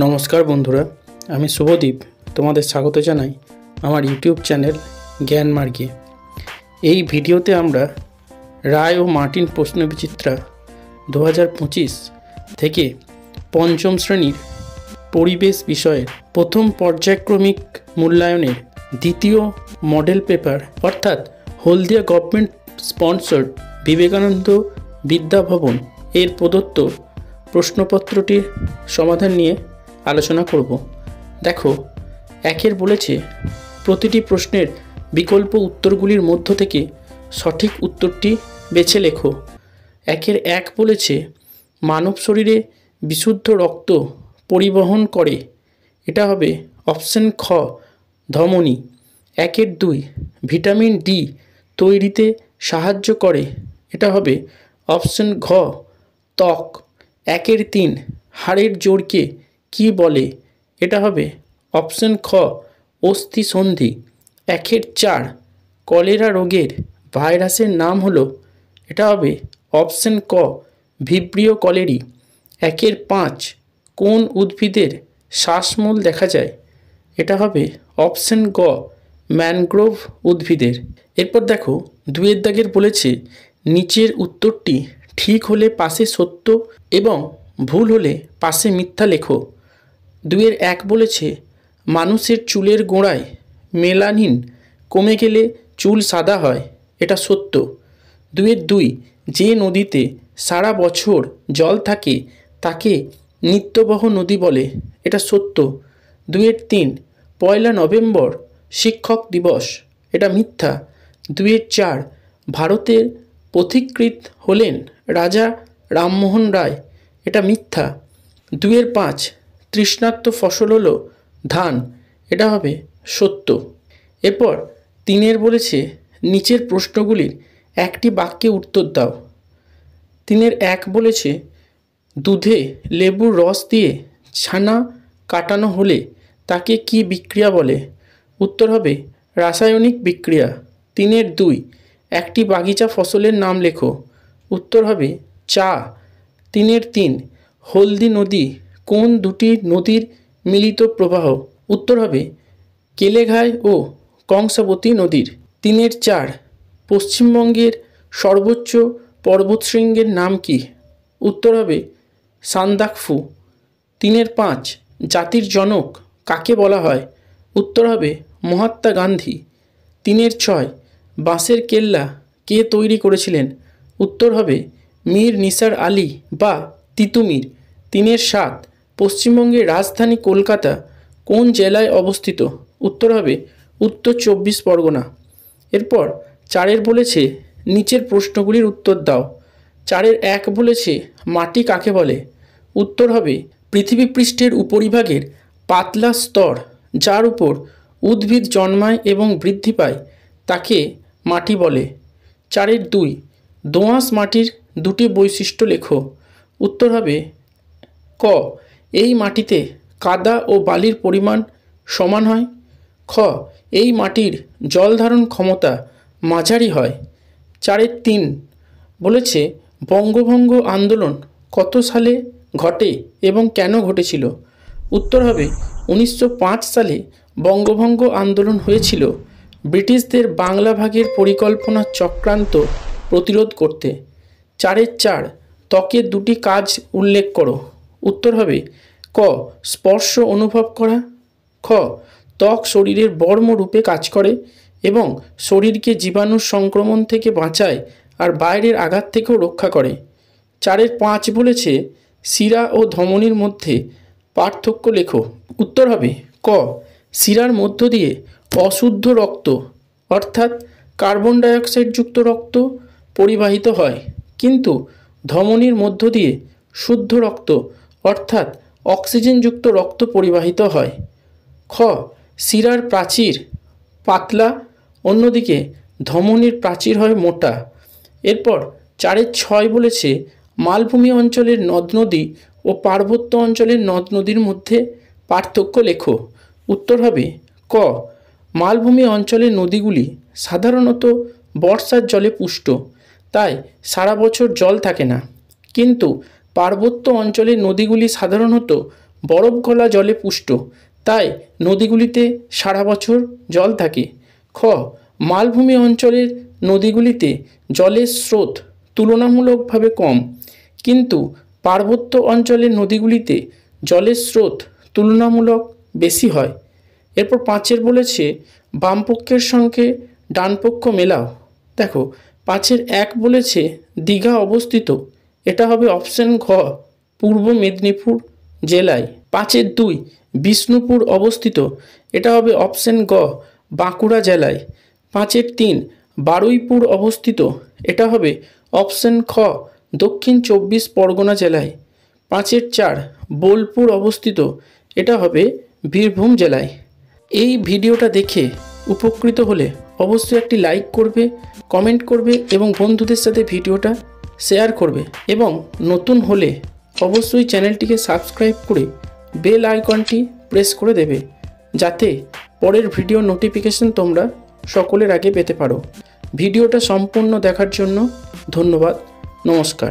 নমস্কার বন্ধুরা, আমি শুভদীপ। তোমাদের স্বাগত জানাই আমার ইউটিউব চ্যানেল জ্ঞান মার্গে। এই ভিডিওতে আমরা রায় ও মার্টিন প্রশ্নবিচিত্রা 2025 থেকে পঞ্চম শ্রেণীর পরিবেশ বিষয়ের প্রথম পর্যায়ক্রমিক মূল্যায়নের দ্বিতীয় মডেল পেপার অর্থাৎ হলদিয়া গভর্নমেন্ট স্পন্সর্ড বিবেকানন্দ বিদ্যাভবন এর প্রদত্ত প্রশ্নপত্রটির সমাধান নিয়ে আলোচনা করব। দেখো, একের বলেছে প্রতিটি প্রশ্নের বিকল্প উত্তরগুলির মধ্য থেকে সঠিক উত্তরটি বেছে লেখো। একের এক বলেছে মানব শরীরে বিশুদ্ধ রক্ত পরিবহন করে, এটা হবে অপশন খ ধমনী। একের দুই ভিটামিন ডি তৈরিতে সাহায্য করে, এটা হবে অপশন ঘ ত্বক। একের তিন হাড়ের জোরকে কি বলে, এটা হবে অপশন খ অস্থিসন্ধি। একের চার কলেরা রোগের ভাইরাসের নাম হলো, এটা হবে অপশন ক ভিব্রিও কলেরি। একের পাঁচ কোন উদ্ভিদের শ্বাসমূল দেখা যায়, এটা হবে অপশন গ ম্যানগ্রোভ উদ্ভিদের। এরপর দেখো, দুয়ের দাগের বলেছে নিচের উত্তরটি ঠিক হলে পাশে সত্য এবং ভুল হলে পাশে মিথ্যা লেখো। দুয়ের এক বলেছে মানুষের চুলের গোড়ায় মেলানিন কমে গেলে চুল সাদা হয়, এটা সত্য। দুয়ের দুই যে নদীতে সারা বছর জল থাকে তাকে নিত্যবহ নদী বলে, এটা সত্য। দুয়ের তিন পয়লা নভেম্বর শিক্ষক দিবস, এটা মিথ্যা। দুয়ের চার ভারতের পথিকৃৎ হলেন রাজা রামমোহন রায়, এটা মিথ্যা। দুয়ের পাঁচ তৃষ্ণার্ত ফসল হলো ধান, এটা হবে সত্য। এরপর তিনের বলেছে নিচের প্রশ্নগুলির একটি বাক্যে উত্তর দাও। তিনের এক বলেছে দুধে লেবুর রস দিয়ে ছানা কাটানো হলে তাকে কি বিক্রিয়া বলে, উত্তর হবে রাসায়নিক বিক্রিয়া। তিনের দুই একটি বাগিচা ফসলের নাম লেখো, উত্তর হবে চা। তিনের তিন হলদি নদী কোন দুটি নদীর মিলিত প্রবাহ, উত্তর হবে কেলেঘাই ও কংসাবতী নদীর। তিনের চার পশ্চিমবঙ্গের সর্বোচ্চ পর্বতশৃঙ্গের নাম কি, উত্তর হবে সান্দাকফু। তিনের পাঁচ জাতির জনক কাকে বলা হয়, উত্তর হবে মহাত্মা গান্ধী। তিনের ছয় বাঁশের কেল্লা কে তৈরি করেছিলেন, উত্তর হবে মীর নিসার আলী বা তিতুমির। তিনের সাত পশ্চিমবঙ্গের রাজধানী কলকাতা কোন জেলায় অবস্থিত, উত্তর হবে উত্তর 24 পরগনা। এরপর চারের বলেছে নিচের প্রশ্নগুলির উত্তর দাও। চারের এক বলেছে মাটি কাকে বলে, উত্তর হবে পৃথিবী পৃষ্ঠের উপরিভাগের পাতলা স্তর যার উপর উদ্ভিদ জন্মায় এবং বৃদ্ধি পায় তাকে মাটি বলে। চারের দুই দোআঁশ মাটির দুটি বৈশিষ্ট্য লেখো, উত্তর হবে ক এই মাটিতে কাদা ও বালির পরিমাণ সমান হয়। খ এই মাটির জল ধারণ ক্ষমতা মাঝারি হয়। চারের তিন বলেছে বঙ্গভঙ্গ আন্দোলন কত সালে ঘটে এবং কেন ঘটেছিল, উত্তর হবে 1905 সালে বঙ্গভঙ্গ আন্দোলন হয়েছিল ব্রিটিশদের বাংলা ভাগের পরিকল্পনা চক্রান্ত প্রতিরোধ করতে। চারের চার ত্বকের দুটি কাজ উল্লেখ করো, উত্তর হবে ক স্পর্শ অনুভব করা। খ ত্বক শরীরের বর্ম রূপে কাজ করে এবং শরীরকে জীবাণুর সংক্রমণ থেকে বাঁচায় আর বাইরের আঘাত থেকেও রক্ষা করে। চারের পাঁচ বলেছে শিরা ও ধমনীর মধ্যে পার্থক্য লেখো, উত্তর হবে ক শিরার মধ্য দিয়ে অশুদ্ধ রক্ত অর্থাৎ কার্বন ডাইঅক্সাইডযুক্ত রক্ত পরিবাহিত হয়, কিন্তু ধমনীর মধ্য দিয়ে শুদ্ধ রক্ত অর্থাৎ অক্সিজেনযুক্ত রক্ত পরিবাহিত হয়। খ শিরার প্রাচীর পাতলা, অন্যদিকে ধমনীর প্রাচীর হয় মোটা। এরপর চারের ছয় বলেছে মালভূমি অঞ্চলের নদ নদী ও পার্বত্য অঞ্চলের নদ নদীর মধ্যে পার্থক্য লেখো, উত্তর হবে ক মালভূমি অঞ্চলের নদীগুলি সাধারণত বর্ষার জলে পুষ্ট, তাই সারা বছর জল থাকে না, কিন্তু পার্বত্য অঞ্চলের নদীগুলি সাধারণত বরফ গলা জলে পুষ্ট, তাই নদীগুলিতে সারা বছর জল থাকে। খ, মালভূমি অঞ্চলের নদীগুলিতে জলের স্রোত তুলনামূলকভাবে কম, কিন্তু পার্বত্য অঞ্চলের নদীগুলিতে জলের স্রোত তুলনামূলক বেশি হয়। এরপর 5 বলেছে বামপক্ষের সঙ্গে ডানপক্ষ মেলাও। দেখো 5 1 বলেছে দীঘা অবস্থিত, এটা হবে অপশন ঘ, পূর্ব মেদিনীপুর জেলায়। 5 2 বিষ্ণুপুর অবস্থিত, এটা হবে অপশন গ, বাঁকুড়া জেলায়। 5 3 বারুইপুর অবস্থিত, এটা হবে অপশন খ, দক্ষিণ 24 পরগনা জেলায়। 5 4 বোলপুর অবস্থিত, এটা হবে বীরভূম জেলায়। এই ভিডিওটা দেখে উপকৃত হলে অবশ্যই একটি লাইক করবে, কমেন্ট করবে এবং বন্ধুদের সাথে ভিডিওটা শেয়ার করবে, এবং নতুন হলে অবশ্যই চ্যানেলটিকে সাবস্ক্রাইব করে বেল আইকনটি প্রেস করে দেবে, যাতে পরের ভিডিও নোটিফিকেশন তোমরা সকলের আগে পেতে পারো। ভিডিওটা সম্পূর্ণ দেখার জন্য ধন্যবাদ। নমস্কার।